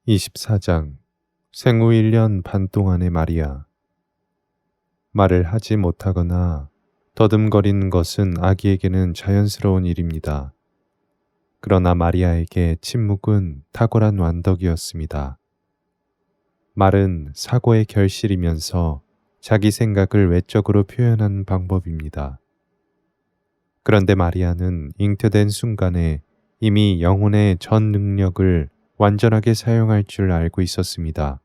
24장 생후 1년 반 동안의 마리아. 말을 하지 못하거나 더듬거리는 것은 아기에게는 자연스러운 일입니다. 그러나 마리아에게 침묵은 탁월한 완덕이었습니다. 말은 사고의 결실이면서 자기 생각을 외적으로 표현하는 방법입니다. 그런데 마리아는 잉태된 순간에 이미 영혼의 전 능력을 완전하게 사용할 줄 알고 있었습니다.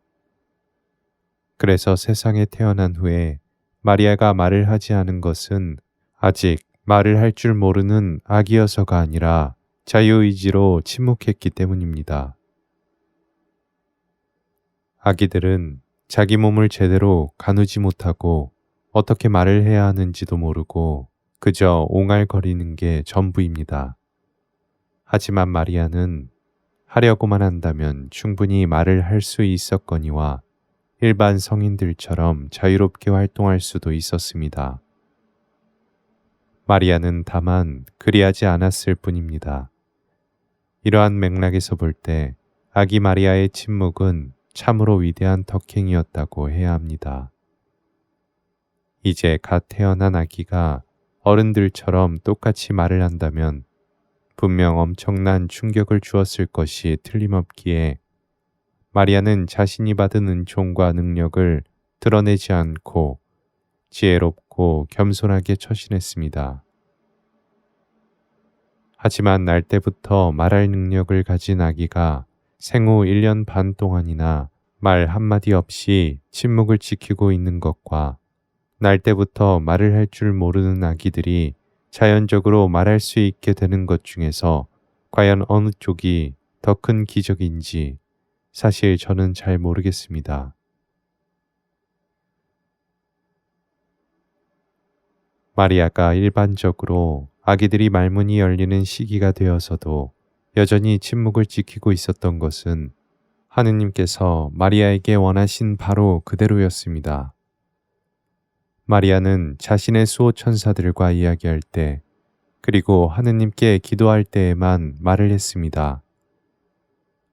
그래서 세상에 태어난 후에 마리아가 말을 하지 않은 것은 아직 말을 할 줄 모르는 아기여서가 아니라 자유의지로 침묵했기 때문입니다. 아기들은 자기 몸을 제대로 가누지 못하고 어떻게 말을 해야 하는지도 모르고 그저 옹알거리는 게 전부입니다. 하지만 마리아는 하려고만 한다면 충분히 말을 할 수 있었거니와 일반 성인들처럼 자유롭게 활동할 수도 있었습니다. 마리아는 다만 그리하지 않았을 뿐입니다. 이러한 맥락에서 볼 때 아기 마리아의 침묵은 참으로 위대한 덕행이었다고 해야 합니다. 이제 갓 태어난 아기가 어른들처럼 똑같이 말을 한다면 분명 엄청난 충격을 주었을 것이 틀림없기에 마리아는 자신이 받은 은총과 능력을 드러내지 않고 지혜롭고 겸손하게 처신했습니다. 하지만 날 때부터 말할 능력을 가진 아기가 생후 1년 반 동안이나 말 한마디 없이 침묵을 지키고 있는 것과 날 때부터 말을 할 줄 모르는 아기들이 자연적으로 말할 수 있게 되는 것 중에서 과연 어느 쪽이 더 큰 기적인지 사실 저는 잘 모르겠습니다. 마리아가 일반적으로 아기들이 말문이 열리는 시기가 되어서도 여전히 침묵을 지키고 있었던 것은 하느님께서 마리아에게 원하신 바로 그대로였습니다. 마리아는 자신의 수호 천사들과 이야기할 때 그리고 하느님께 기도할 때에만 말을 했습니다.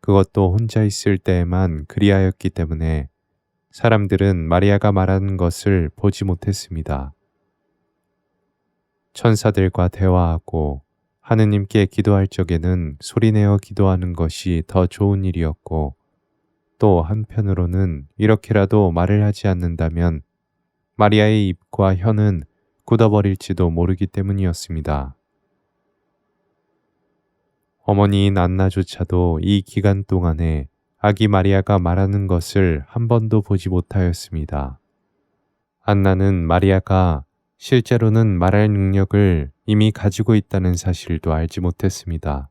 그것도 혼자 있을 때에만 그리하였기 때문에 사람들은 마리아가 말하는 것을 보지 못했습니다. 천사들과 대화하고 하느님께 기도할 적에는 소리내어 기도하는 것이 더 좋은 일이었고 또 한편으로는 이렇게라도 말을 하지 않는다면 마리아의 입과 혀는 굳어버릴지도 모르기 때문이었습니다. 어머니인 안나조차도 이 기간 동안에 아기 마리아가 말하는 것을 한 번도 보지 못하였습니다. 안나는 마리아가 실제로는 말할 능력을 이미 가지고 있다는 사실도 알지 못했습니다.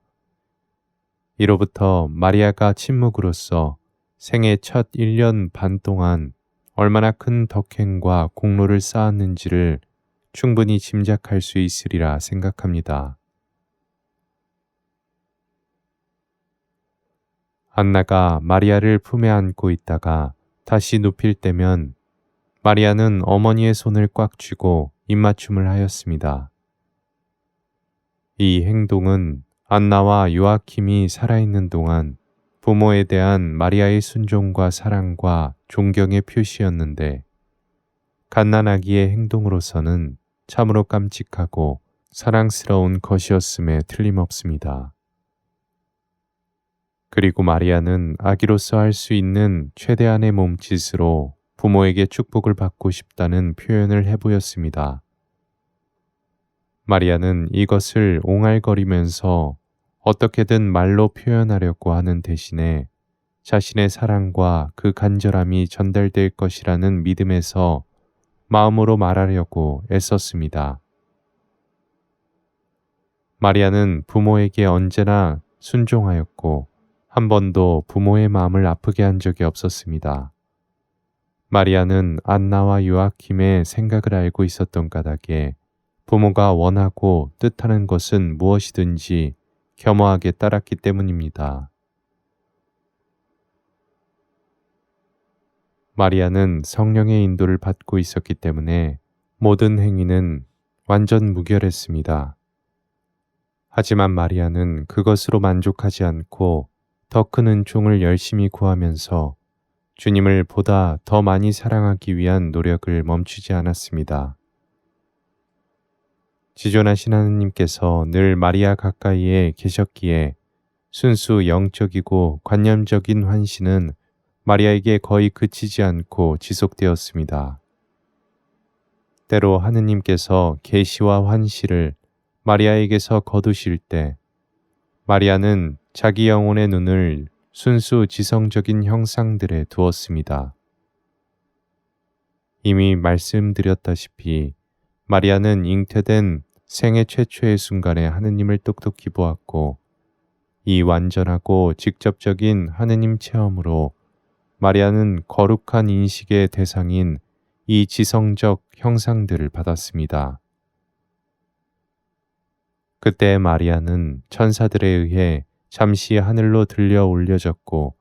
이로부터 마리아가 침묵으로써 생애 첫 1년 반 동안 얼마나 큰 덕행과 공로를 쌓았는지를 충분히 짐작할 수 있으리라 생각합니다. 안나가 마리아를 품에 안고 있다가 다시 눕힐 때면 마리아는 어머니의 손을 꽉 쥐고 입맞춤을 하였습니다. 이 행동은 안나와 요아킴이 살아있는 동안 부모에 대한 마리아의 순종과 사랑과 존경의 표시였는데 갓난아기의 행동으로서는 참으로 깜찍하고 사랑스러운 것이었음에 틀림없습니다. 그리고 마리아는 아기로서 할 수 있는 최대한의 몸짓으로 부모에게 축복을 받고 싶다는 표현을 해보였습니다. 마리아는 이것을 옹알거리면서 어떻게든 말로 표현하려고 하는 대신에 자신의 사랑과 그 간절함이 전달될 것이라는 믿음에서 마음으로 말하려고 애썼습니다. 마리아는 부모에게 언제나 순종하였고 한 번도 부모의 마음을 아프게 한 적이 없었습니다. 마리아는 안나와 요아킴의 생각을 알고 있었던 까닭에 부모가 원하고 뜻하는 것은 무엇이든지 겸허하게 따랐기 때문입니다. 마리아는 성령의 인도를 받고 있었기 때문에 모든 행위는 완전 무결했습니다. 하지만 마리아는 그것으로 만족하지 않고 더 큰 은총을 열심히 구하면서 주님을 보다 더 많이 사랑하기 위한 노력을 멈추지 않았습니다. 지존하신 하느님께서 늘 마리아 가까이에 계셨기에 순수 영적이고 관념적인 환신은 마리아에게 거의 그치지 않고 지속되었습니다. 때로 하느님께서 계시와 환시를 마리아에게서 거두실 때 마리아는 자기 영혼의 눈을 순수 지성적인 형상들에 두었습니다. 이미 말씀드렸다시피 마리아는 잉태된 생애 최초의 순간에 하느님을 똑똑히 보았고 이 완전하고 직접적인 하느님 체험으로 마리아는 거룩한 인식의 대상인 이 지성적 형상들을 받았습니다. 그때 마리아는 천사들에 의해 잠시 하늘로 들려 올려졌고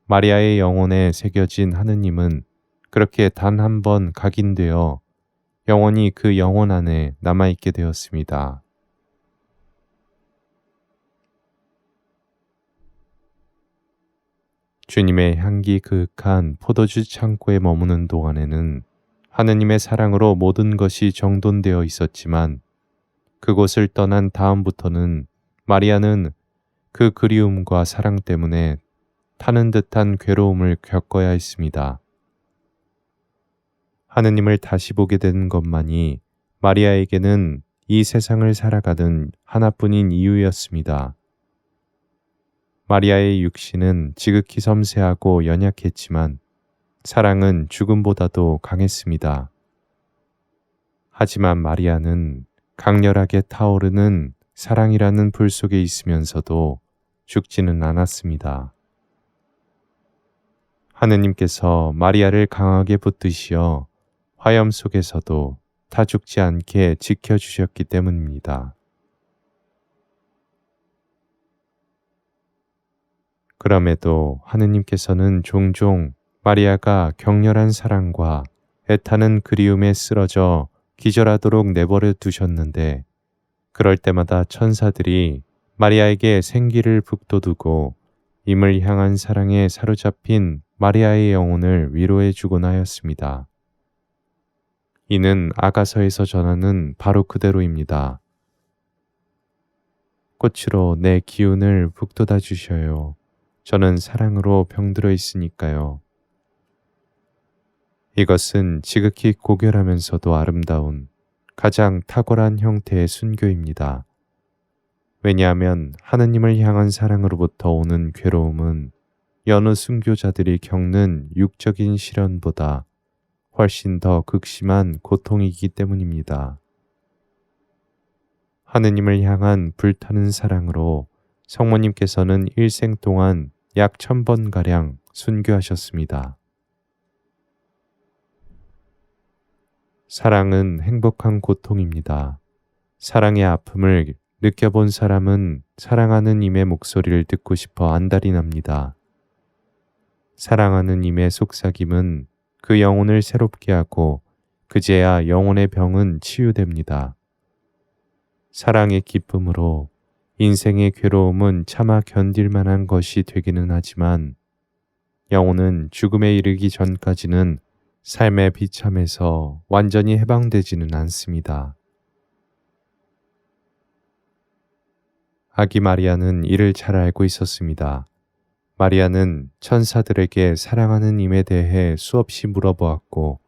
마리아의 영혼에 새겨진 하느님은 그렇게 단 한 번 각인되어 영원히 그 영혼 안에 남아있게 되었습니다. 주님의 향기 그윽한 포도주 창고에 머무는 동안에는 하느님의 사랑으로 모든 것이 정돈되어 있었지만 그곳을 떠난 다음부터는 마리아는 그 그리움과 사랑 때문에 타는 듯한 괴로움을 겪어야 했습니다. 하느님을 다시 보게 된 것만이 마리아에게는 이 세상을 살아가는 하나뿐인 이유였습니다. 마리아의 육신은 지극히 섬세하고 연약했지만 사랑은 죽음보다도 강했습니다. 하지만 마리아는 강렬하게 타오르는 사랑이라는 불 속에 있으면서도 죽지는 않았습니다. 하느님께서 마리아를 강하게 붙드시어 화염 속에서도 다 죽지 않게 지켜주셨기 때문입니다. 그럼에도 하느님께서는 종종 마리아가 격렬한 사랑과 애타는 그리움에 쓰러져 기절하도록 내버려 두셨는데 그럴 때마다 천사들이 마리아에게 생기를 북돋우고 임을 향한 사랑에 사로잡힌 마리아의 영혼을 위로해 주곤 하였습니다. 이는 아가서에서 전하는 바로 그대로입니다. 꽃으로 내 기운을 북돋아 주셔요. 저는 사랑으로 병들어 있으니까요. 이것은 지극히 고결하면서도 아름다운 가장 탁월한 형태의 순교입니다. 왜냐하면 하느님을 향한 사랑으로부터 오는 괴로움은 여느 순교자들이 겪는 육적인 시련보다 훨씬 더 극심한 고통이기 때문입니다. 하느님을 향한 불타는 사랑으로 성모님께서는 일생 동안 약 1000번가량 순교하셨습니다. 사랑은 행복한 고통입니다. 사랑의 아픔을 느껴본 사람은 사랑하는 임의 목소리를 듣고 싶어 안달이 납니다. 사랑하는 임의 속삭임은 그 영혼을 새롭게 하고 그제야 영혼의 병은 치유됩니다. 사랑의 기쁨으로 인생의 괴로움은 차마 견딜 만한 것이 되기는 하지만 영혼은 죽음에 이르기 전까지는 삶의 비참에서 완전히 해방되지는 않습니다. 아기 마리아는 이를 잘 알고 있었습니다. 마리아는 천사들에게 사랑하는 임에 대해 수없이 물어보았고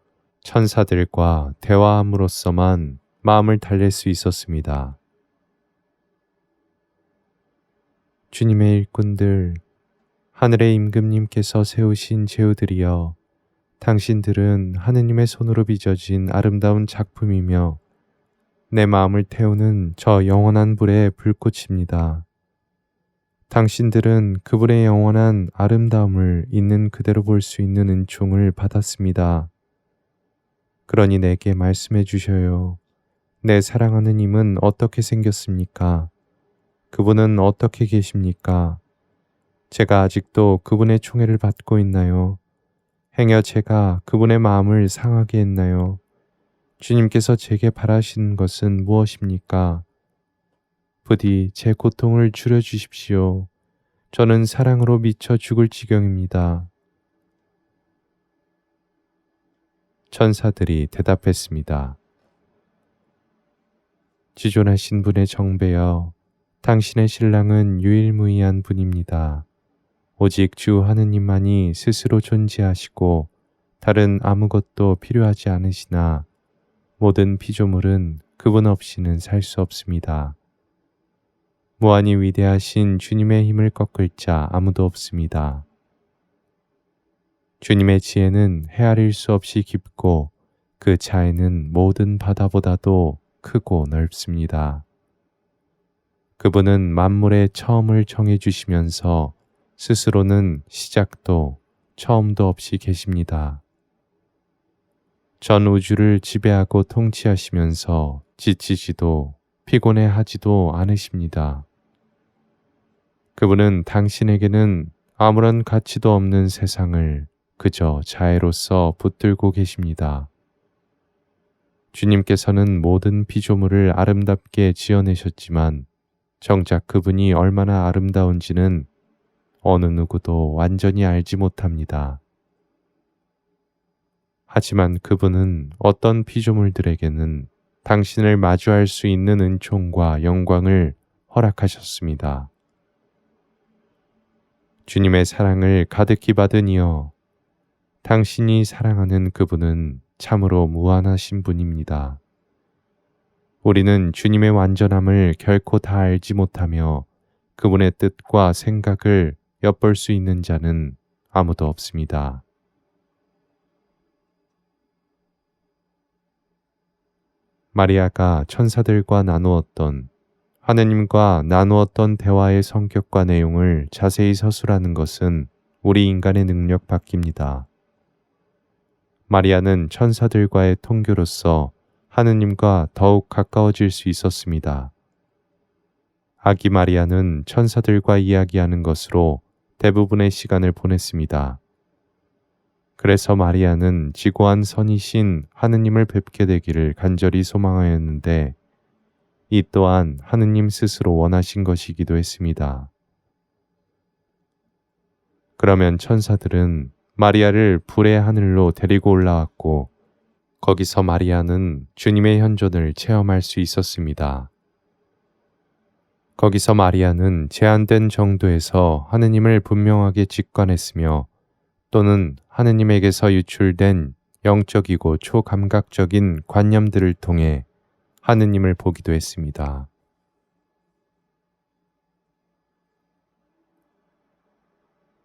천사들과 대화함으로써만 마음을 달랠 수 있었습니다. 주님의 일꾼들, 하늘의 임금님께서 세우신 제후들이여, 당신들은 하느님의 손으로 빚어진 아름다운 작품이며 내 마음을 태우는 저 영원한 불의 불꽃입니다. 당신들은 그분의 영원한 아름다움을 있는 그대로 볼 수 있는 은총을 받았습니다. 그러니 내게 말씀해 주셔요. 내 사랑하는 임은 어떻게 생겼습니까? 그분은 어떻게 계십니까? 제가 아직도 그분의 총애를 받고 있나요? 행여 제가 그분의 마음을 상하게 했나요? 주님께서 제게 바라시는 것은 무엇입니까? 부디 제 고통을 줄여주십시오. 저는 사랑으로 미쳐 죽을 지경입니다. 천사들이 대답했습니다. 지존하신 분의 정배여, 당신의 신랑은 유일무이한 분입니다. 오직 주 하느님만이 스스로 존재하시고 다른 아무것도 필요하지 않으시나 모든 피조물은 그분 없이는 살 수 없습니다. 무한히 위대하신 주님의 힘을 꺾을 자 아무도 없습니다. 주님의 지혜는 헤아릴 수 없이 깊고 그 자애는 모든 바다보다도 크고 넓습니다. 그분은 만물의 처음을 정해주시면서 스스로는 시작도 처음도 없이 계십니다. 전 우주를 지배하고 통치하시면서 지치지도 피곤해하지도 않으십니다. 그분은 당신에게는 아무런 가치도 없는 세상을 그저 자애로서 붙들고 계십니다. 주님께서는 모든 피조물을 아름답게 지어내셨지만 정작 그분이 얼마나 아름다운지는 어느 누구도 완전히 알지 못합니다. 하지만 그분은 어떤 피조물들에게는 당신을 마주할 수 있는 은총과 영광을 허락하셨습니다. 주님의 사랑을 가득히 받은 이여, 당신이 사랑하는 그분은 참으로 무한하신 분입니다. 우리는 주님의 완전함을 결코 다 알지 못하며 그분의 뜻과 생각을 엿볼 수 있는 자는 아무도 없습니다. 마리아가 천사들과 나누었던 하느님과 나누었던 대화의 성격과 내용을 자세히 서술하는 것은 우리 인간의 능력 밖입니다. 마리아는 천사들과의 통교로서 하느님과 더욱 가까워질 수 있었습니다. 아기 마리아는 천사들과 이야기하는 것으로 대부분의 시간을 보냈습니다. 그래서 마리아는 지고한 선이신 하느님을 뵙게 되기를 간절히 소망하였는데 이 또한 하느님 스스로 원하신 것이기도 했습니다. 그러면 천사들은 마리아를 불의 하늘로 데리고 올라왔고 거기서 마리아는 주님의 현존을 체험할 수 있었습니다. 거기서 마리아는 제한된 정도에서 하느님을 분명하게 직관했으며 또는 하느님에게서 유출된 영적이고 초감각적인 관념들을 통해 하느님을 보기도 했습니다.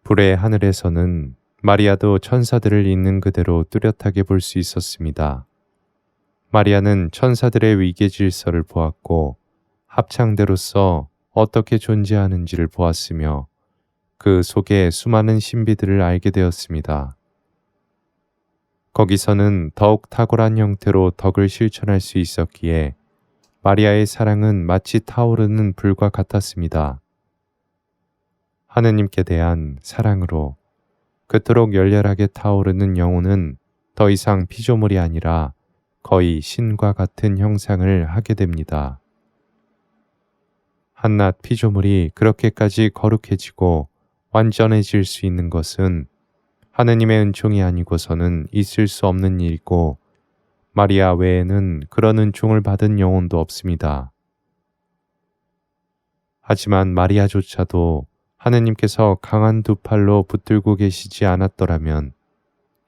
불의 하늘에서는 마리아도 천사들을 있는 그대로 뚜렷하게 볼 수 있었습니다. 마리아는 천사들의 위계 질서를 보았고 합창대로서 어떻게 존재하는지를 보았으며 그 속에 수많은 신비들을 알게 되었습니다. 거기서는 더욱 탁월한 형태로 덕을 실천할 수 있었기에 마리아의 사랑은 마치 타오르는 불과 같았습니다. 하느님께 대한 사랑으로 그토록 열렬하게 타오르는 영혼은 더 이상 피조물이 아니라 거의 신과 같은 형상을 하게 됩니다. 한낱 피조물이 그렇게까지 거룩해지고 완전해질 수 있는 것은 하느님의 은총이 아니고서는 있을 수 없는 일이고 마리아 외에는 그런 은총을 받은 영혼도 없습니다. 하지만 마리아조차도 하느님께서 강한 두 팔로 붙들고 계시지 않았더라면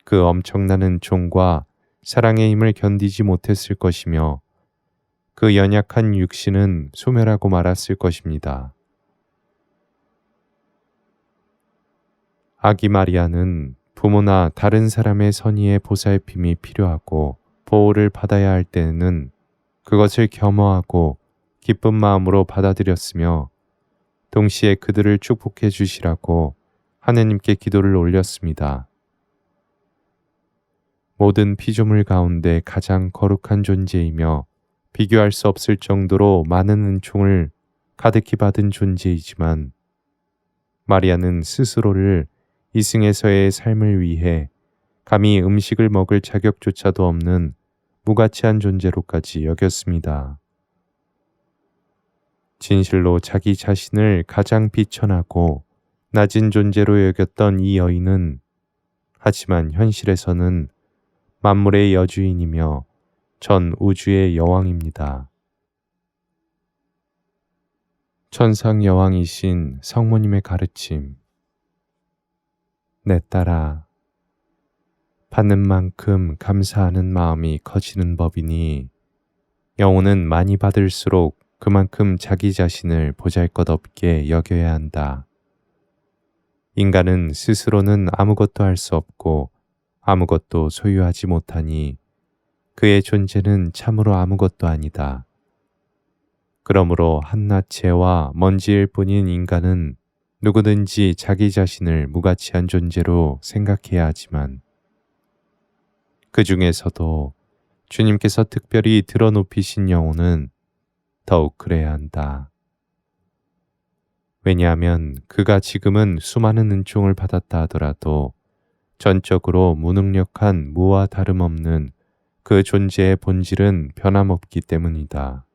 그 엄청난 은총과 사랑의 힘을 견디지 못했을 것이며 그 연약한 육신은 소멸하고 말았을 것입니다. 아기 마리아는 부모나 다른 사람의 선의의 보살핌이 필요하고 보호를 받아야 할 때에는 그것을 겸허하고 기쁜 마음으로 받아들였으며 동시에 그들을 축복해 주시라고 하느님께 기도를 올렸습니다. 모든 피조물 가운데 가장 거룩한 존재이며 비교할 수 없을 정도로 많은 은총을 가득히 받은 존재이지만 마리아는 스스로를 이승에서의 삶을 위해 감히 음식을 먹을 자격조차도 없는 무가치한 존재로까지 여겼습니다. 진실로 자기 자신을 가장 비천하고 낮은 존재로 여겼던 이 여인은 하지만 현실에서는 만물의 여주인이며 전 우주의 여왕입니다. 천상 여왕이신 성모님의 가르침. 내 딸아, 받는 만큼 감사하는 마음이 커지는 법이니 영혼은 많이 받을수록 그만큼 자기 자신을 보잘것없게 여겨야 한다. 인간은 스스로는 아무것도 할 수 없고 아무것도 소유하지 못하니 그의 존재는 참으로 아무것도 아니다. 그러므로 한낱재와 먼지일 뿐인 인간은 누구든지 자기 자신을 무가치한 존재로 생각해야 하지만 그 중에서도 주님께서 특별히 들어높이신 영혼은 더욱 그래야 한다. 왜냐하면 그가 지금은 수많은 은총을 받았다 하더라도 전적으로 무능력한 무와 다름없는 그 존재의 본질은 변함없기 때문이다.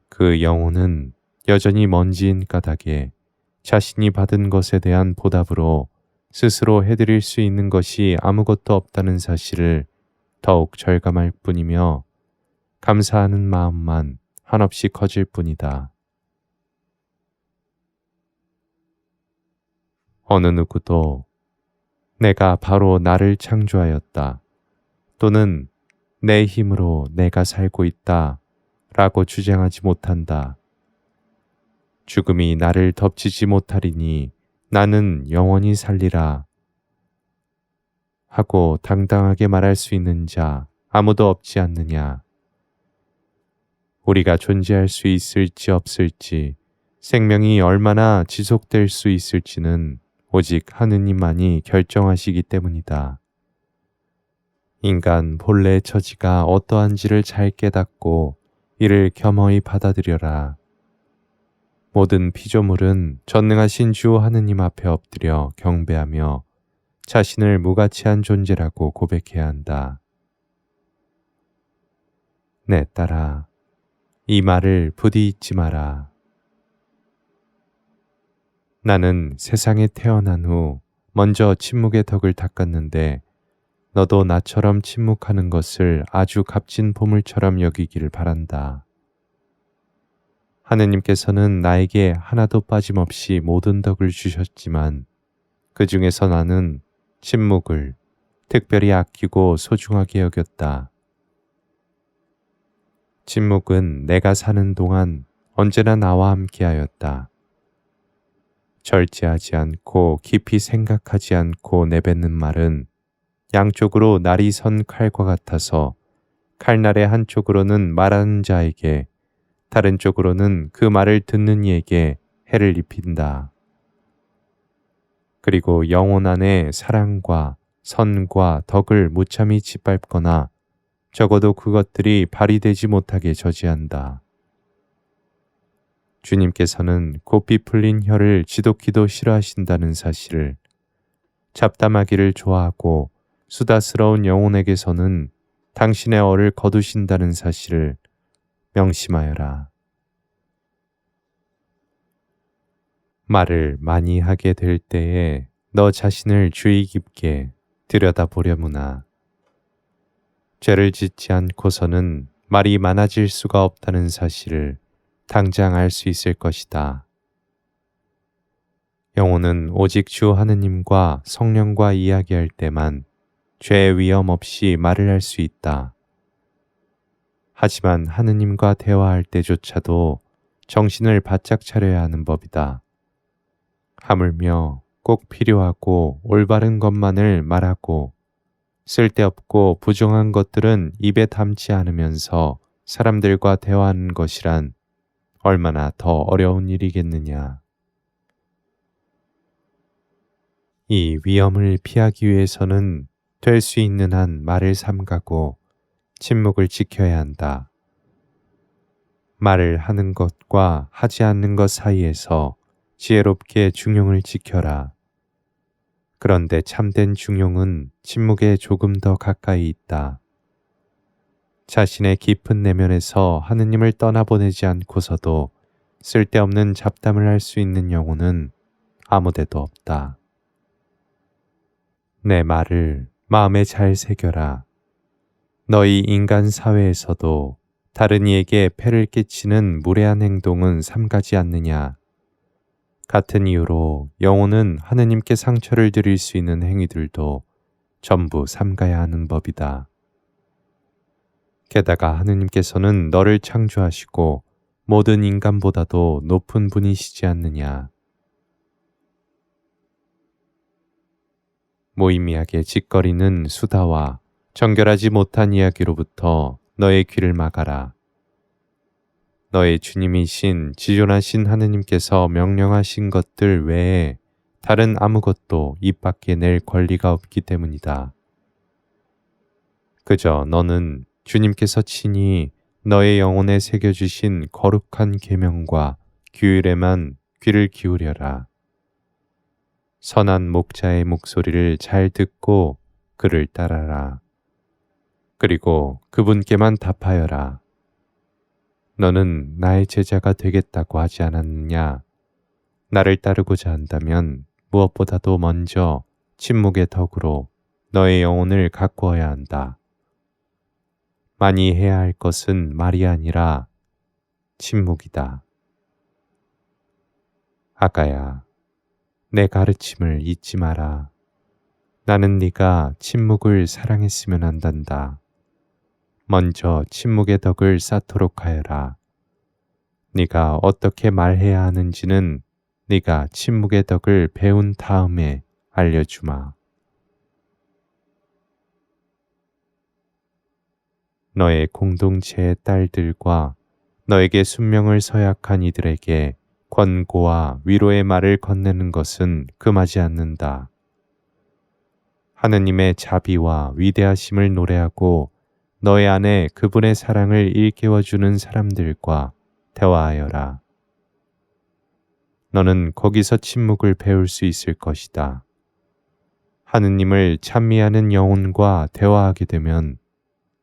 그 영혼은 여전히 먼지인 까닭에 자신이 받은 것에 대한 보답으로 스스로 해드릴 수 있는 것이 아무것도 없다는 사실을 더욱 절감할 뿐이며 감사하는 마음만 한없이 커질 뿐이다. 어느 누구도 내가 바로 나를 창조하였다 또는 내 힘으로 내가 살고 있다 라고 주장하지 못한다. 죽음이 나를 덮치지 못하리니 나는 영원히 살리라 하고 당당하게 말할 수 있는 자 아무도 없지 않느냐. 우리가 존재할 수 있을지 없을지, 생명이 얼마나 지속될 수 있을지는 오직 하느님만이 결정하시기 때문이다. 인간 본래의 처지가 어떠한지를 잘 깨닫고 이를 겸허히 받아들여라. 모든 피조물은 전능하신 주 하느님 앞에 엎드려 경배하며 자신을 무가치한 존재라고 고백해야 한다. 내 딸아, 이 말을 부디 잊지 마라. 나는 세상에 태어난 후 먼저 침묵의 덕을 닦았는데 너도 나처럼 침묵하는 것을 아주 값진 보물처럼 여기기를 바란다. 하느님께서는 나에게 하나도 빠짐없이 모든 덕을 주셨지만 그 중에서 나는 침묵을 특별히 아끼고 소중하게 여겼다. 침묵은 내가 사는 동안 언제나 나와 함께하였다. 절제하지 않고 깊이 생각하지 않고 내뱉는 말은 양쪽으로 날이 선 칼과 같아서 칼날의 한쪽으로는 말하는 자에게 다른 쪽으로는 그 말을 듣는 이에게 해를 입힌다. 그리고 영혼 안에 사랑과 선과 덕을 무참히 짓밟거나 적어도 그것들이 발휘되지 못하게 저지한다. 주님께서는 곱비 풀린 혀를 지독히도 싫어하신다는 사실을, 잡담하기를 좋아하고 수다스러운 영혼에게서는 당신의 얼을 거두신다는 사실을 명심하여라. 말을 많이 하게 될 때에 너 자신을 주의 깊게 들여다보려무나 죄를 짓지 않고서는 말이 많아질 수가 없다는 사실을 당장 알 수 있을 것이다. 영혼은 오직 주 하느님과 성령과 이야기할 때만 죄의 위험 없이 말을 할 수 있다. 하지만 하느님과 대화할 때조차도 정신을 바짝 차려야 하는 법이다. 하물며 꼭 필요하고 올바른 것만을 말하고 쓸데없고 부정한 것들은 입에 담지 않으면서 사람들과 대화하는 것이란 얼마나 더 어려운 일이겠느냐. 이 위험을 피하기 위해서는 될 수 있는 한 말을 삼가고 침묵을 지켜야 한다. 말을 하는 것과 하지 않는 것 사이에서 지혜롭게 중용을 지켜라. 그런데 참된 중용은 침묵에 조금 더 가까이 있다. 자신의 깊은 내면에서 하느님을 떠나보내지 않고서도 쓸데없는 잡담을 할 수 있는 영혼은 아무데도 없다. 내 말을 마음에 잘 새겨라. 너희 인간 사회에서도 다른 이에게 폐를 끼치는 무례한 행동은 삼가지 않느냐. 같은 이유로 영혼은 하느님께 상처를 드릴 수 있는 행위들도 전부 삼가야 하는 법이다. 게다가 하느님께서는 너를 창조하시고 모든 인간보다도 높은 분이시지 않느냐. 무의미하게 짓거리는 수다와 정결하지 못한 이야기로부터 너의 귀를 막아라. 너의 주님이신 지존하신 하느님께서 명령하신 것들 외에 다른 아무것도 입 밖에 낼 권리가 없기 때문이다. 그저 너는 주님께서 친히 너의 영혼에 새겨주신 거룩한 계명과 규율에만 귀를 기울여라. 선한 목자의 목소리를 잘 듣고 그를 따라라. 그리고 그분께만 답하여라. 너는 나의 제자가 되겠다고 하지 않았느냐? 나를 따르고자 한다면 무엇보다도 먼저 침묵의 덕으로 너의 영혼을 가꾸어야 한다. 많이 해야 할 것은 말이 아니라 침묵이다. 아가야, 내 가르침을 잊지 마라. 나는 네가 침묵을 사랑했으면 한단다. 먼저 침묵의 덕을 쌓도록 하여라. 네가 어떻게 말해야 하는지는 네가 침묵의 덕을 배운 다음에 알려주마. 너의 공동체의 딸들과 너에게 순명을 서약한 이들에게 권고와 위로의 말을 건네는 것은 금하지 않는다. 하느님의 자비와 위대하심을 노래하고 너의 안에 그분의 사랑을 일깨워주는 사람들과 대화하여라. 너는 거기서 침묵을 배울 수 있을 것이다. 하느님을 찬미하는 영혼과 대화하게 되면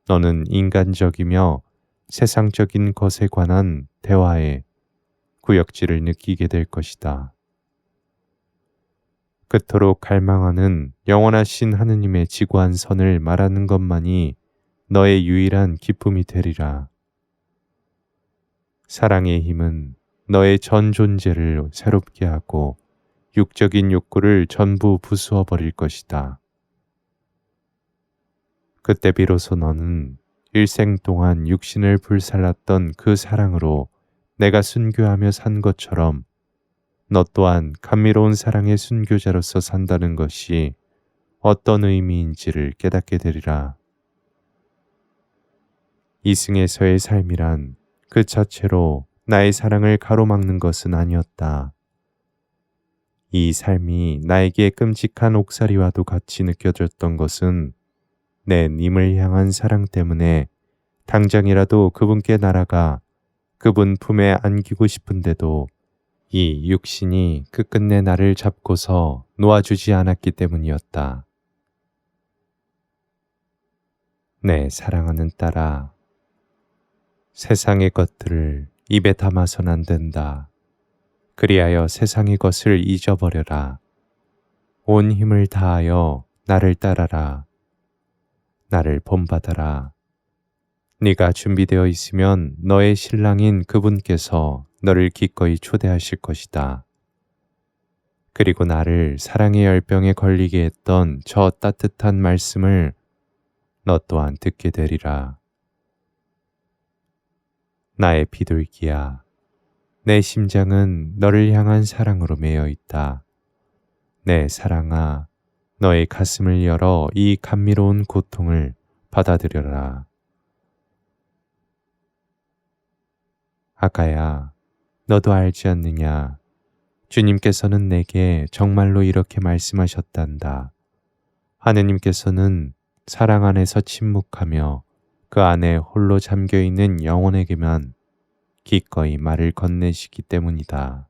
너는 인간적이며 세상적인 것에 관한 대화에 구역질을 느끼게 될 것이다. 그토록 갈망하는 영원하신 하느님의 지구한 선을 말하는 것만이 너의 유일한 기쁨이 되리라. 사랑의 힘은 너의 전 존재를 새롭게 하고 육적인 욕구를 전부 부수어 버릴 것이다. 그때 비로소 너는 일생 동안 육신을 불살랐던 그 사랑으로 내가 순교하며 산 것처럼 너 또한 감미로운 사랑의 순교자로서 산다는 것이 어떤 의미인지를 깨닫게 되리라. 이승에서의 삶이란 그 자체로 나의 사랑을 가로막는 것은 아니었다. 이 삶이 나에게 끔찍한 옥살이와도 같이 느껴졌던 것은 내 님을 향한 사랑 때문에 당장이라도 그분께 날아가 그분 품에 안기고 싶은데도 이 육신이 끝끝내 나를 잡고서 놓아주지 않았기 때문이었다. 내 사랑하는 딸아, 세상의 것들을 입에 담아선 안 된다. 그리하여 세상의 것을 잊어버려라. 온 힘을 다하여 나를 따라라. 나를 본받아라. 네가 준비되어 있으면 너의 신랑인 그분께서 너를 기꺼이 초대하실 것이다. 그리고 나를 사랑의 열병에 걸리게 했던 저 따뜻한 말씀을 너 또한 듣게 되리라. 나의 비둘기야, 내 심장은 너를 향한 사랑으로 매여 있다. 내 사랑아, 너의 가슴을 열어 이 감미로운 고통을 받아들여라. 아가야, 너도 알지 않느냐? 주님께서는 내게 정말로 이렇게 말씀하셨단다. 하느님께서는 사랑 안에서 침묵하며 그 안에 홀로 잠겨있는 영혼에게만 기꺼이 말을 건네시기 때문이다.